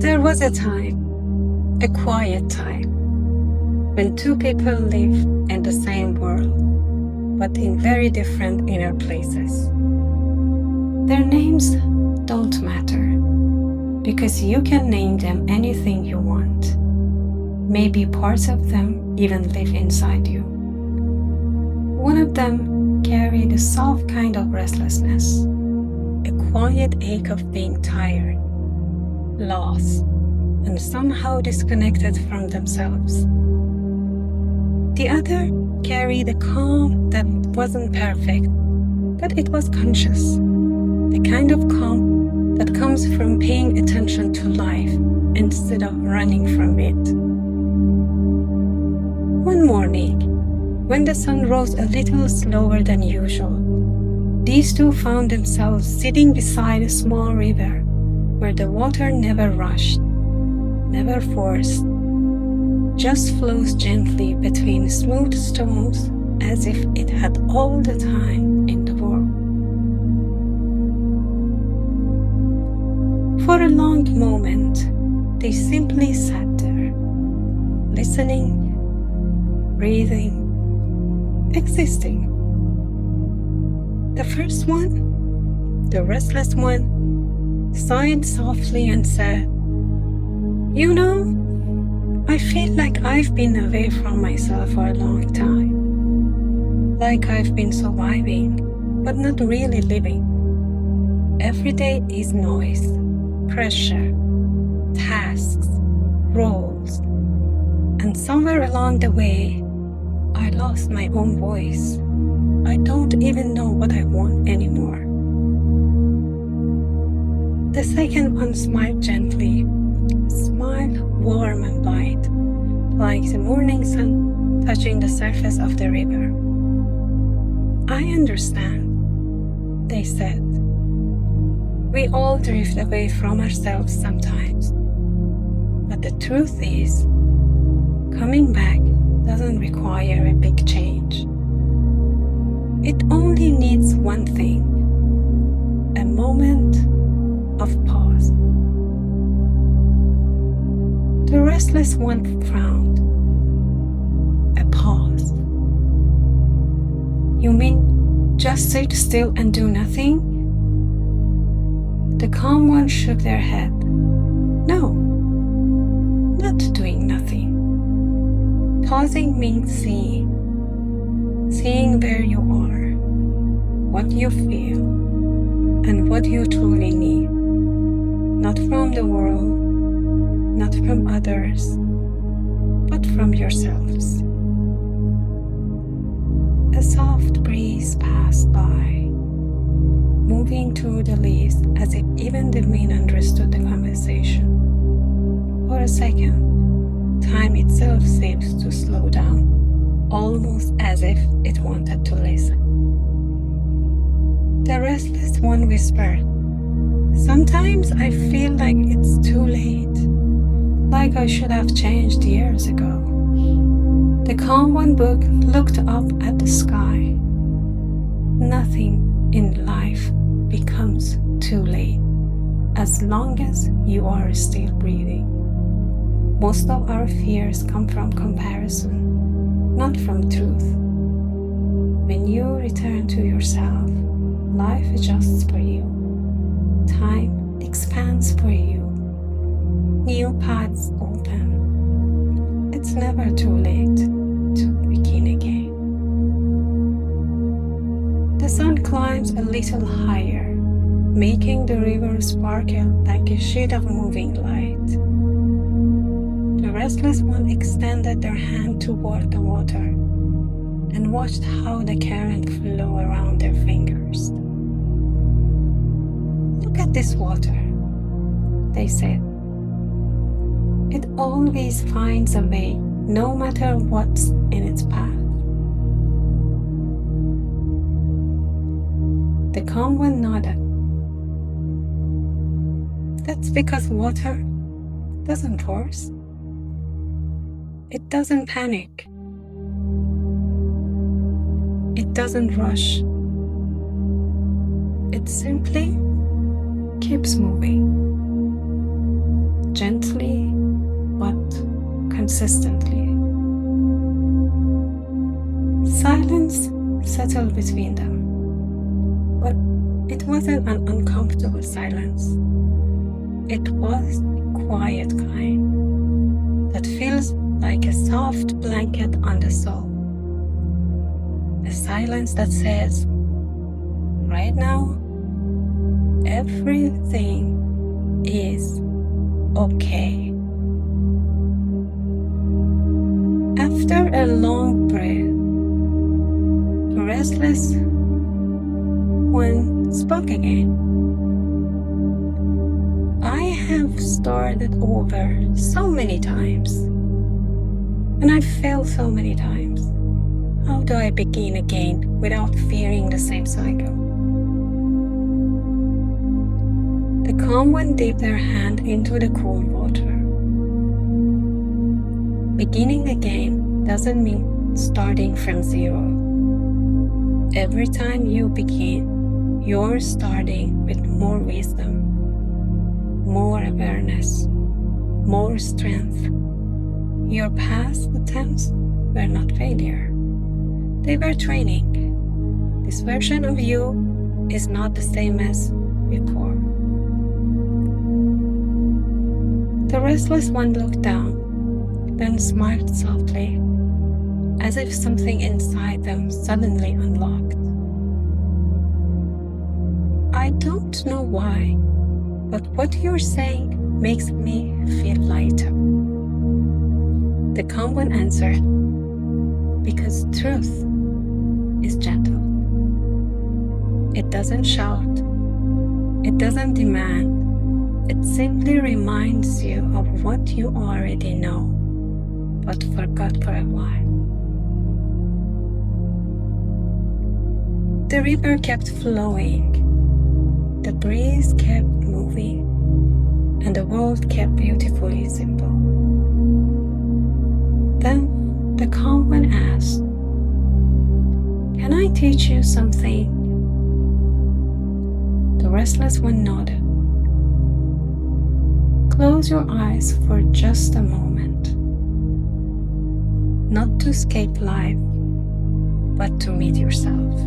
There was a time, a quiet time, when two people live in the same world, but in very different inner places. Their names don't matter, because you can name them anything you want. Maybe parts of them even live inside you. One of them carried a soft kind of restlessness, a quiet ache of being tired, lost, and somehow disconnected from themselves. The other carried a calm that wasn't perfect, but it was conscious, the kind of calm that comes from paying attention to life instead of running from it. One morning, when the sun rose a little slower than usual, these two found themselves sitting beside a small river where the water never rushed, never forced, just flows gently between smooth stones as if it had all the time in the world. For a long moment, they simply sat there, listening, breathing, existing. The first one, the restless one, sighed softly and said, "You know, I feel like I've been away from myself for a long time. Like I've been surviving, but not really living. Every day is noise, pressure, tasks, roles, and somewhere along the way, I lost my own voice. I don't even know what I want anymore." The second one smiled gently, a smile warm and light, like the morning sun touching the surface of the river. "I understand," they said. "We all drift away from ourselves sometimes. But the truth is, coming back doesn't require a big change. It only needs one thing, a moment of pause." The restless one frowned. "A pause? You mean just sit still and do nothing?" The calm one shook their head. "No, not doing nothing. Pausing means seeing where you are, what you feel, and what you truly need, not from the world, not from others, but from yourselves." A soft breeze passed by, moving through the leaves as if even the wind understood the conversation. For a second, time itself seems to slow down, almost as if it wanted to listen. The restless one whispered, "Sometimes I feel like it's too late, like I should have changed years ago." The calm one looked up at the sky. Nothing in life becomes too late, as long as you are still breathing. Most of our fears come from comparison, not from truth. When you return to yourself, life adjusts for you. Time expands for you. New paths open. It's never too late to begin again. The sun climbs a little higher, making the river sparkle like a sheet of moving light. The restless one extended their hand toward the water and watched how the current flew around their fingers. "Look at this water," they said. "It always finds a way, no matter what's in its path." The calm one nodded. "That's because water doesn't force. It doesn't panic. It doesn't rush. It simply keeps moving, gently consistently. Silence settled between them, but it wasn't an uncomfortable silence. It was a quiet kind that feels like a soft blanket on the soul. A silence that says, right now, everything is okay. After a long breath, the restless one spoke again. I have started over so many times, and I failed so many times. How do I begin again without fearing the same cycle? The calm one dipped their hand into the cool water. Beginning again doesn't mean starting from zero. Every time you begin, you're starting with more wisdom, more awareness, more strength. Your past attempts were not failure. They were training. This version of you is not the same as before. The restless one looked down, then smiled softly, as if something inside them suddenly unlocked. I don't know why, but what you're saying makes me feel lighter. The calm one answered, because truth is gentle. It doesn't shout. It doesn't demand. It simply reminds you of what you already know, but forgot for a while. The river kept flowing. The breeze kept moving, and the world kept beautifully simple. Then the calm one asked, can I teach you something? The restless one nodded. Close your eyes for just a moment. Not to escape life, but to meet yourself.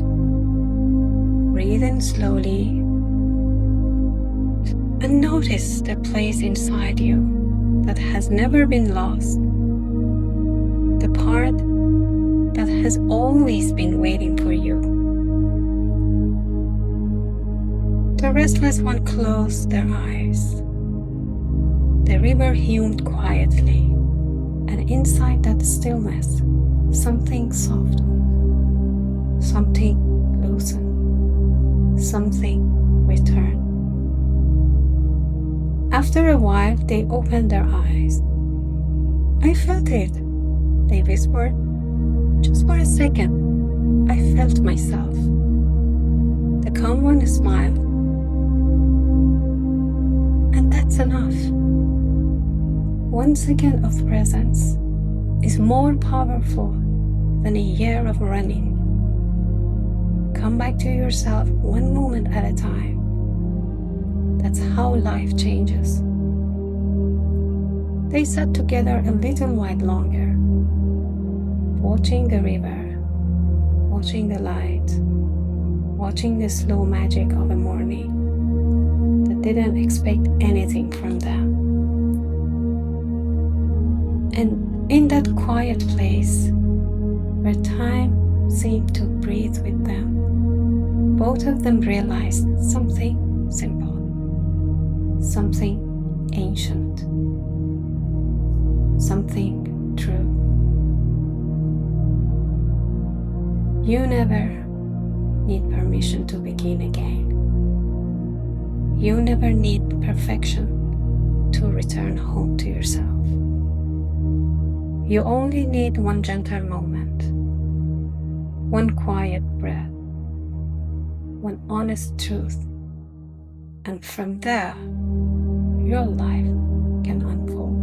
Breathe in slowly and notice the place inside you that has never been lost. The part that has always been waiting for you. The restless one closed their eyes. The river hummed quietly, and inside that stillness, something softened, something loosened, something returned. After a while, they opened their eyes. I felt it, they whispered. Just for a second, I felt myself. The calm one smiled. And that's enough. 1 second of presence is more powerful than a year of running. Come back to yourself 1 moment at a time. That's how life changes. They sat together a little while longer, watching the river, watching the light, watching the slow magic of a morning that didn't expect anything from them. And in that quiet place, where time seemed to breathe with them, both of them realized something simple, something ancient, something true. You never need permission to begin again. You never need perfection to return home to yourself. You only need 1 gentle moment, 1 quiet breath, 1 honest truth, and from there, your life can unfold.